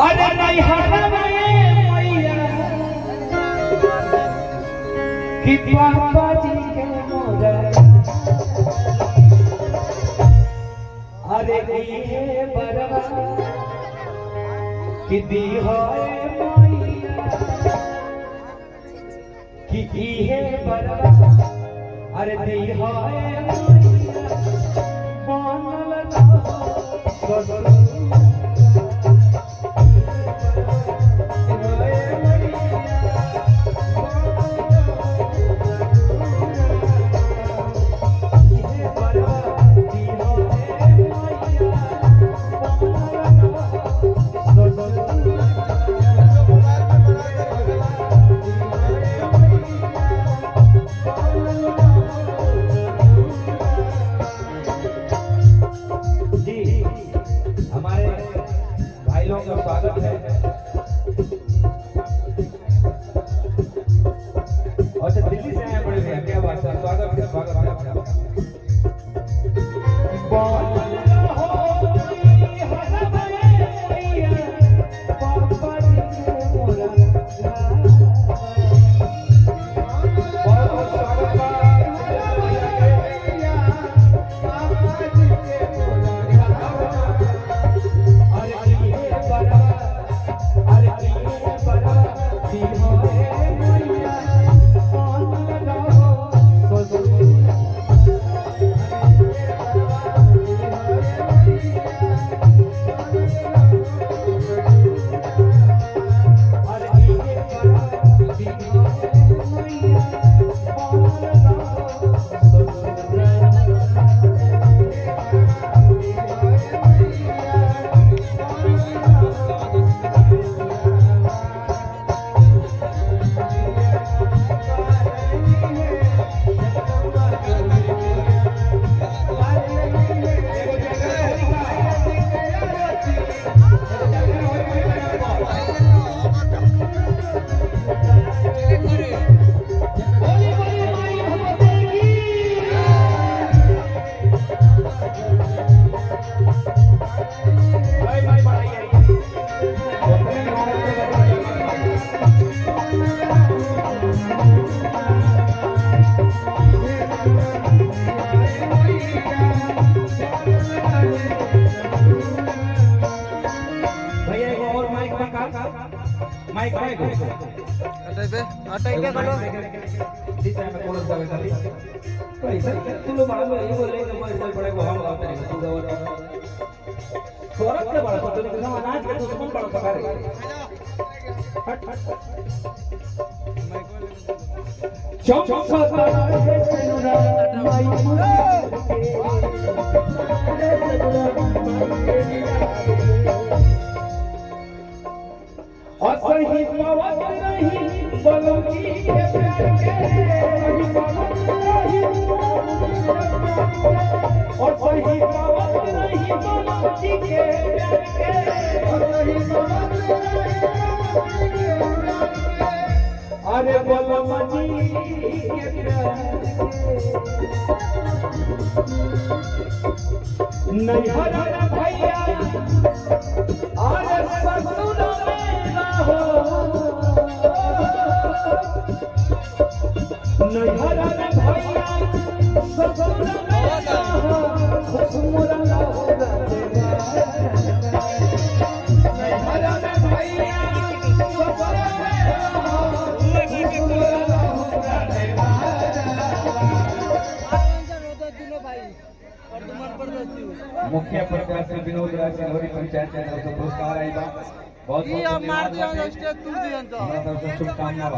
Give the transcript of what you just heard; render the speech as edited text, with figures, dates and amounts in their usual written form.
अरे नहीं हरवे मैया कि पापा जी के मोरा अरे ये बरवा कि दी होए मैया कि ये बरवा अरे दी होए मैया बनल रहो स्वागत है और दिल्ली से आए बड़े भैया, क्या बात है, स्वागत है स्वागत है। माइक माइक अटै के बोलो इसी टाइम में कोरस गावे खाली तो ऐसा तू लोग बड़ा ये बोले कि मैं कोई बड़े को हम गाते हैं तू गाओ कोरस के बड़ा तो तुम अनाज के दुश्मन बड़ा पका रहे हट हट चौंका है सेनुरा माई मुरा और सही पावत नहीं बलुकी के प्यार के सही पावत नहीं और सही पावत नहीं बलुकी के प्यार के और सही पावत नहीं अरे बलमनी के प्यार नहीं हरा भैया अरे ससुर नैहरा में भैया ससुर में ससुर नैहरा में भैया मुखिया प्रकाश विनोद राज सिंघोरी पंचायत के तरफ से पुरस्कार आई बहुत बहुत शुभकामना।